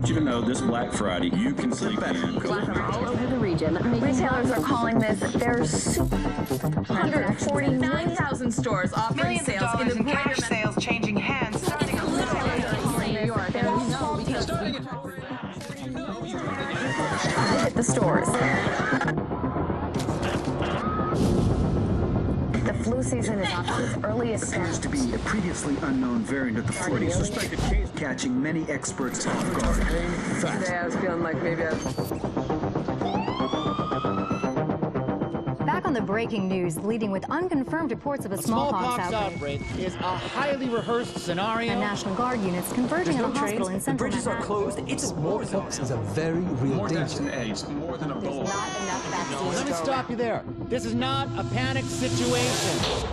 You know, this Black Friday, you can sleep in. All over the region. Retailers are calling this their super 149,000 stores offering sales in the cash sales changing hands starting New York. Hit the stores. The flu season is off to its earliest start. Appears to be a previously unknown variant of the flu, suspected case catching many experts off guard. Today I was feeling like maybe Back on the breaking news, leading with unconfirmed reports of a smallpox outbreak is a highly rehearsed scenario. And National Guard units converging on a hospital in central Bridges are closed. Smallpox is a very real danger. More than a bowl. Not enough vaccines. Let me stop you there. This is not a panic situation.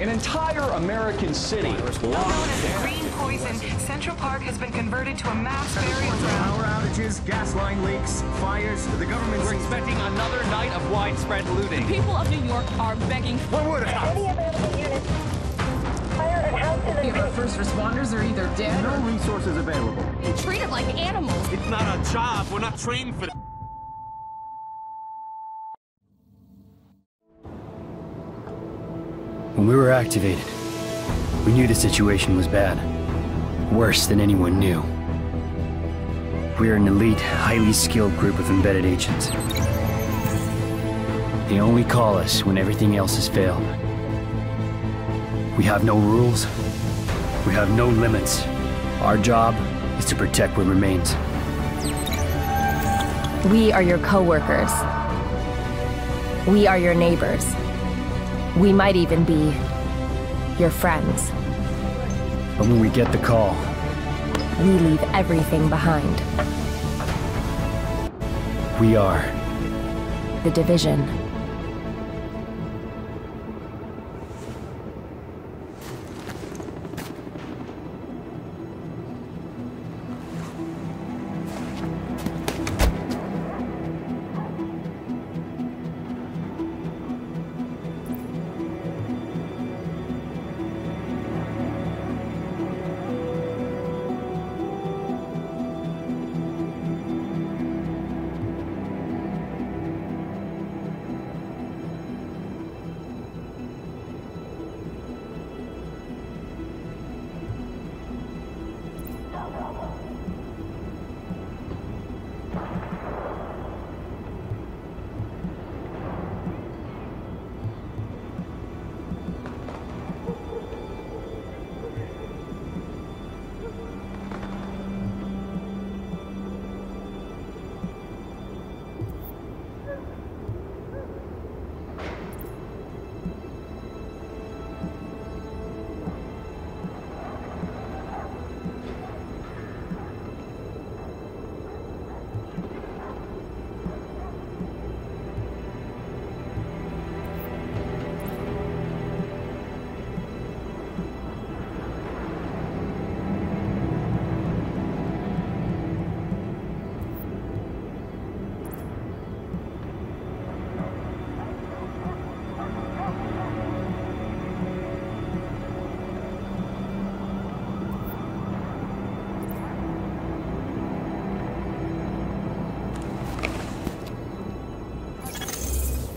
An entire American city is Known as the Green Poison, Central Park has been converted to a mass burial ground. Power outages, gas line leaks, fires. The government. We're expecting another night of widespread looting. People of New York are begging What would have? any available units. Fire and house to the our first responders are either dead No resources available. and treated like animals. It's not our job. We're not trained for that. When we were activated, we knew the situation was bad. Worse than anyone knew. We are an elite, highly skilled group of embedded agents. They only call us when everything else has failed. We have no rules. We have no limits. Our job is to protect what remains. We are your co-workers. We are your neighbors. We might even be your friends. But when we get the call, We leave everything behind. we are The Division.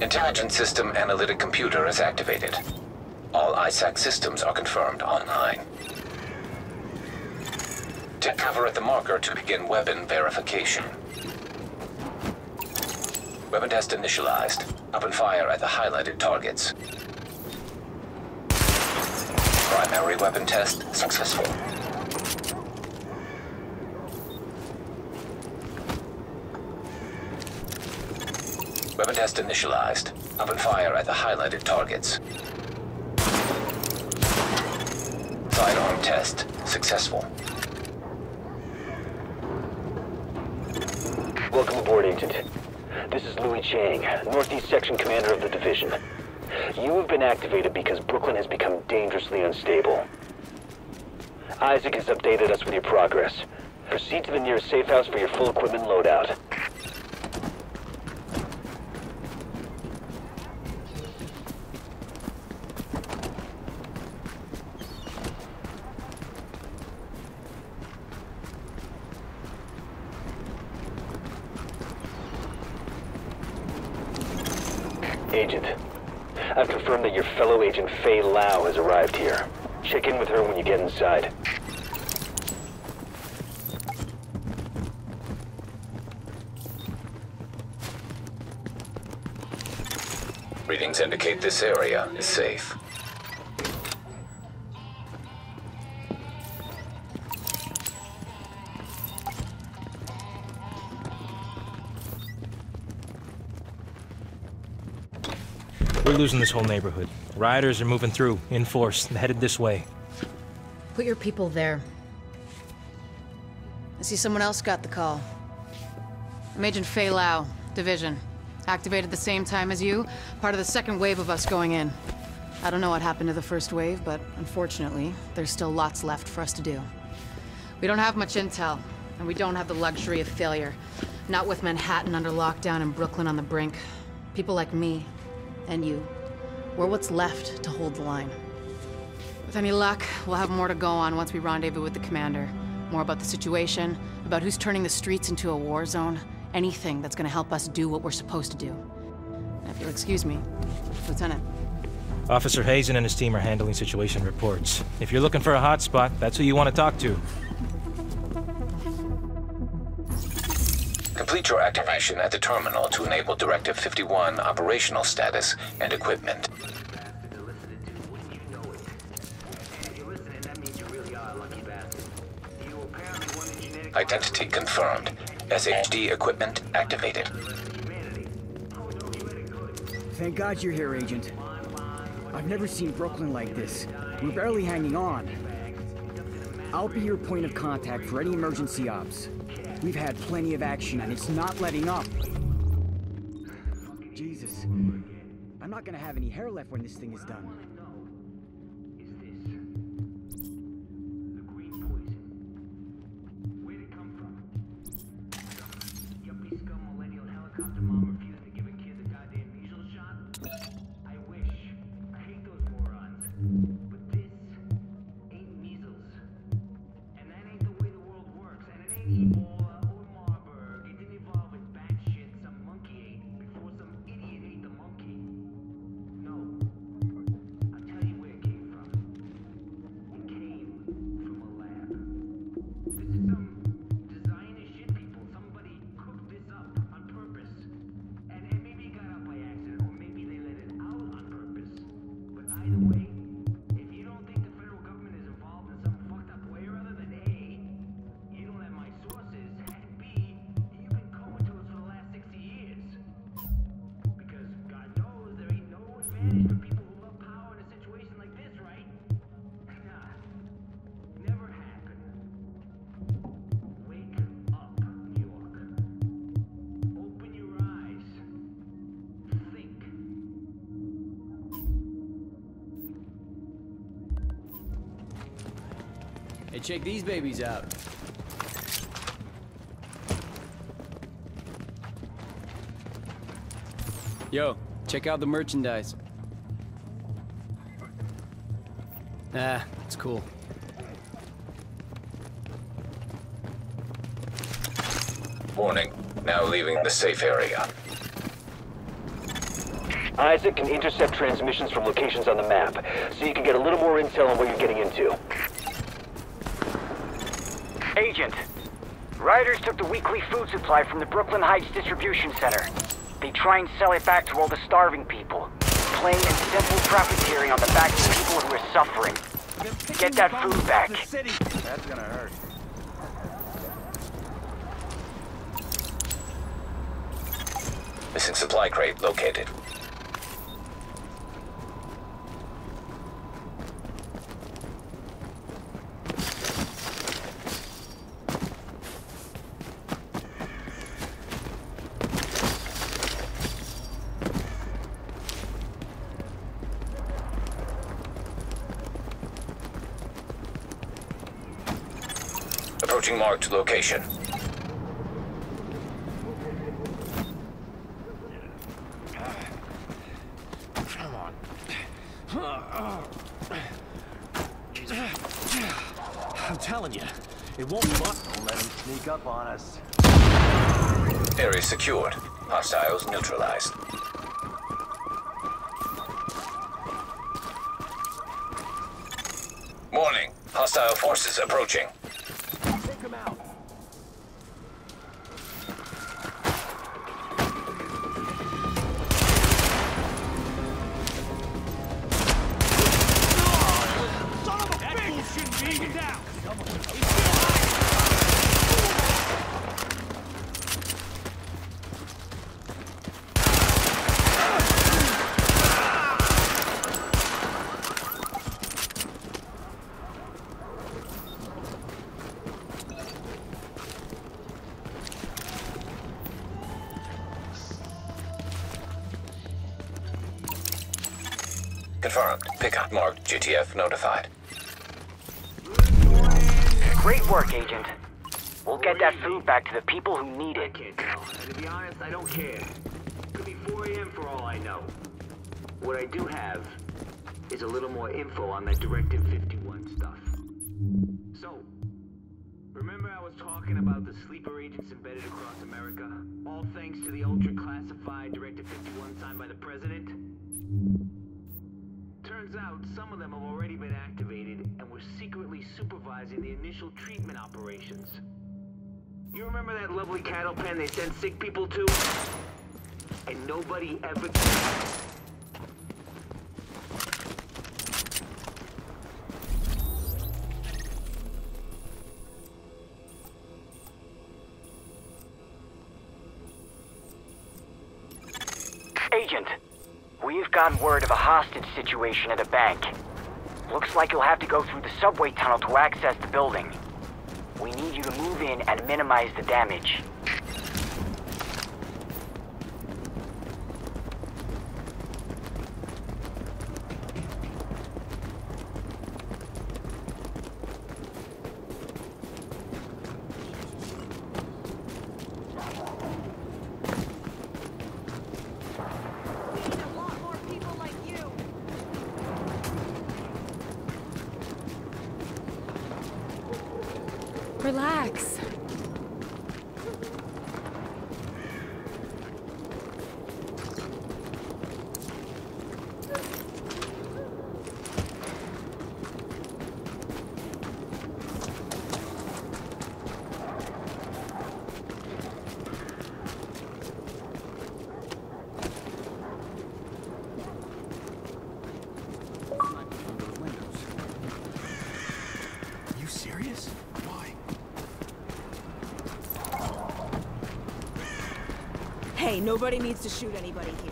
Intelligence System Analytic Computer is activated. All ISAC systems are confirmed online. Take cover at the marker to begin weapon verification. Weapon test initialized. Open fire at the highlighted targets. Primary weapon test successful. Weapon test initialized. Open fire at the highlighted targets. Sidearm test successful. Welcome aboard, Agent. This is Louis Chang, Northeast Section Commander of the Division. You have been activated because Brooklyn has become dangerously unstable. Isaac has updated us with your progress. Proceed to the nearest safe house for your full equipment loadout. Agent, I've confirmed that your fellow agent Faye Lau has arrived here. Check in with her when you get inside. Readings indicate this area is safe. We're losing this whole neighborhood. Rioters are moving through, in force, headed this way. Put your people there. I see someone else got the call. I'm Agent Faye Lau, Division. Activated the same time as you, part of the second wave of us going in. I don't know what happened to the first wave, but unfortunately, there's still lots left for us to do. We don't have much intel, and we don't have the luxury of failure. Not with Manhattan under lockdown and Brooklyn on the brink. People like me, and you, we're what's left to hold the line. With any luck, we'll have more to go on once we rendezvous with the commander. More about the situation, about who's turning the streets into a war zone. Anything that's gonna help us do what we're supposed to do. If you'll excuse me, Lieutenant. Officer Hazen and his team are handling situation reports. If you're looking for a hotspot, that's who you want to talk to. Complete your activation at the terminal to enable Directive 51 operational status and equipment. Identity confirmed. SHD equipment activated. Thank God you're here, Agent. I've never seen Brooklyn like this. We're barely hanging on. I'll be your point of contact for any emergency ops. We've had plenty of action and it's not letting up. Jesus. I'm not gonna have any hair left when this thing is done. Hey, check these babies out. Yo, check out the merchandise. Ah, it's cool. Warning, now leaving the safe area. Isaac can intercept transmissions from locations on the map, so you can get a little more intel on what you're getting into. Agent, rioters took the weekly food supply from the Brooklyn Heights distribution center. They try and sell it back to all the starving people. Plain and simple profiteering on the backs of people who are suffering. Get that food back. That's gonna hurt. Missing supply crate located. Approaching marked location. Come on. I'm telling you, it won't bust. Don't let him sneak up on us. Area secured. Hostiles neutralized. Warning. Hostile forces approaching. Take him out. Confirmed. Pickup marked. GTF notified. Great work, Agent. We'll get that food back to the people who need it. I can't tell, and to be honest, I don't care. Could be 4 a.m. for all I know. What I do have is a little more info on that Directive 51 stuff. So, remember I was talking about the sleeper agents embedded across America? All thanks to the ultra-classified Directive 51 signed by the President? Turns out some of them have already been activated and were secretly supervising the initial treatment operations. You remember that lovely cattle pen they sent sick people to? And nobody ever cared. Agent, we've gotten word of a hostage situation at a bank. Looks like you'll have to go through the subway tunnel to access the building. We need you to move in and minimize the damage. Relax. You serious? Why? Hey, nobody needs to shoot anybody here.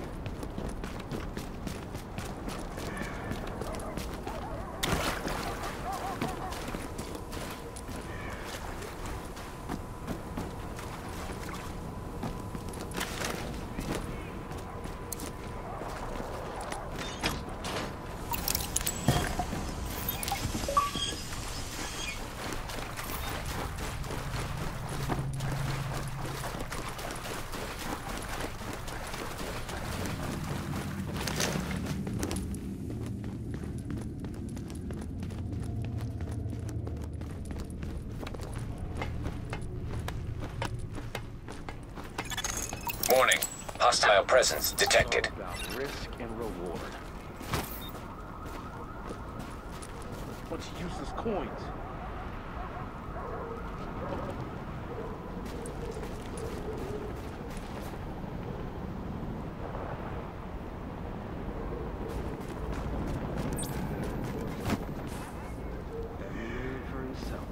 Warning. Hostile presence detected. About risk and reward. Bunch of useless coins. For himself.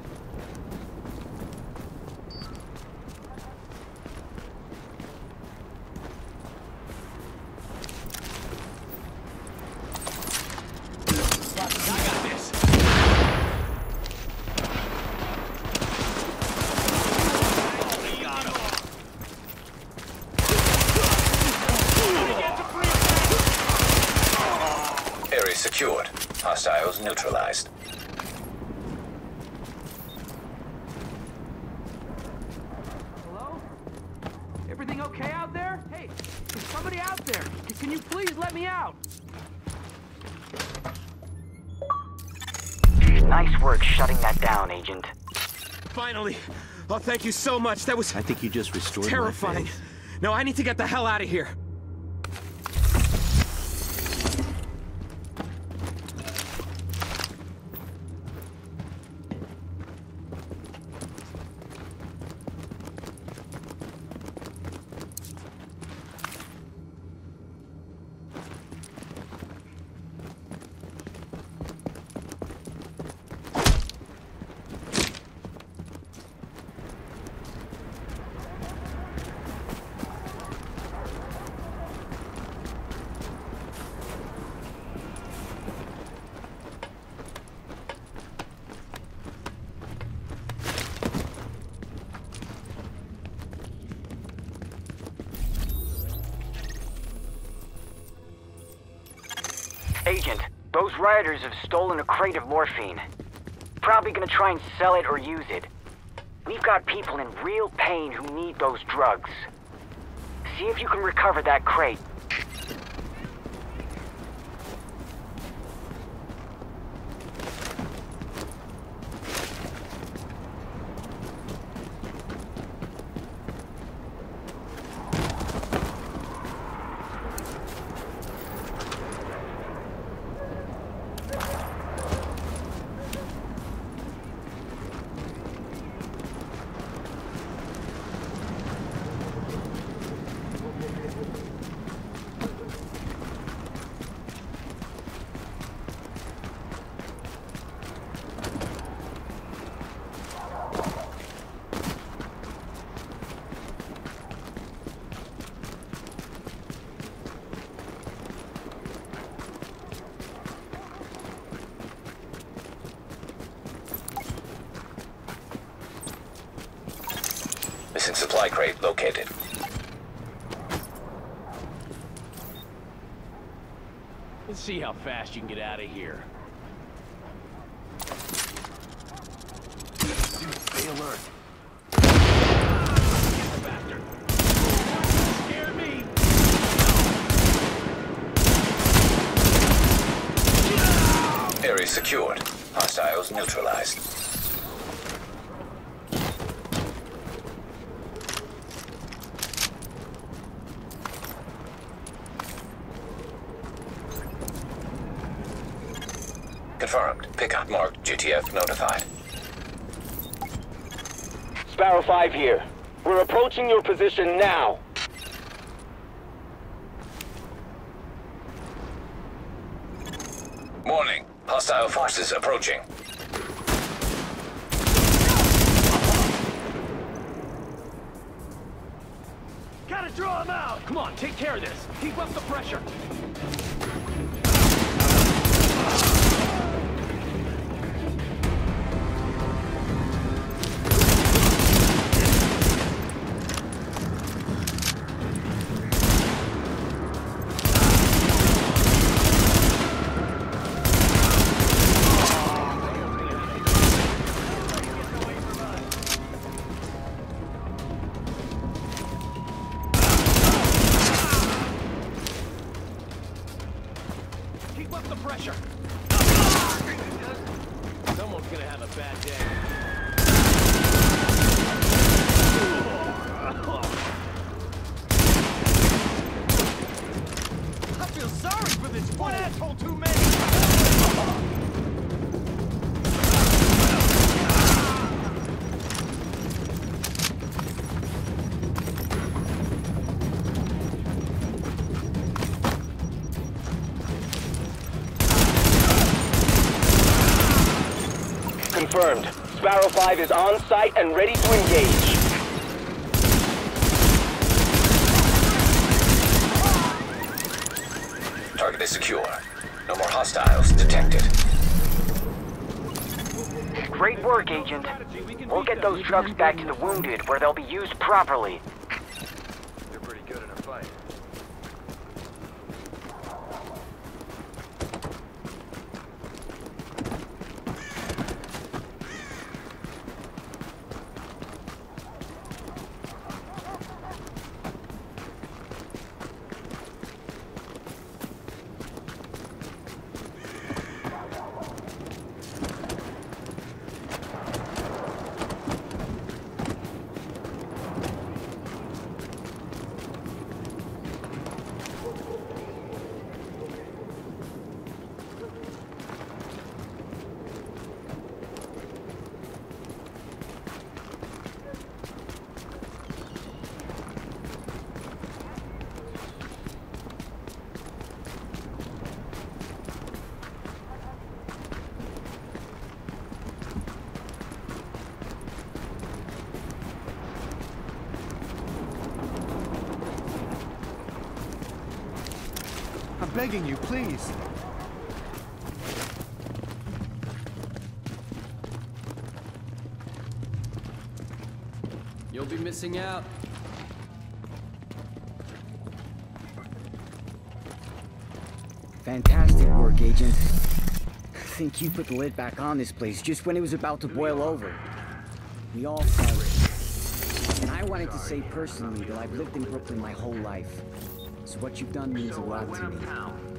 Area secured. Hostiles neutralized. Hello? Everything okay out there? Hey, there's somebody out there. Can you please let me out? Nice work shutting that down, Agent. Finally! Oh, thank you so much. That was... I think you just restored terrifying. my faith. No, I need to get the hell out of here. Agent, those rioters have stolen a crate of morphine. Probably gonna try and sell it or use it. We've got people in real pain who need those drugs. See if you can recover that crate. Missing supply crate located. Let's see how fast you can get out of here. Dude, stay alert. Bastard. Scare me. Area secured. Hostiles neutralized. Confirmed. Pickup marked. GTF notified. Sparrow 5 here. We're approaching your position now. Warning. Hostile forces approaching. Gotta draw him out! Come on, take care of this. Keep up the pressure. Keep up the pressure. Someone's gonna have a bad day. I feel sorry for this one asshole too many. Confirmed. Sparrow 5 is on site and ready to engage. Target is secure. No more hostiles detected. Great work, Agent. We'll get those drugs back to the wounded where they'll be used properly. You're pretty good in a fight. I'm begging you, please. You'll be missing out. Fantastic work, Agent. I think you put the lid back on this place just when it was about to boil over. We all felt it. And I wanted to say personally that I've lived in Brooklyn my whole life. So what you've done means a lot to me.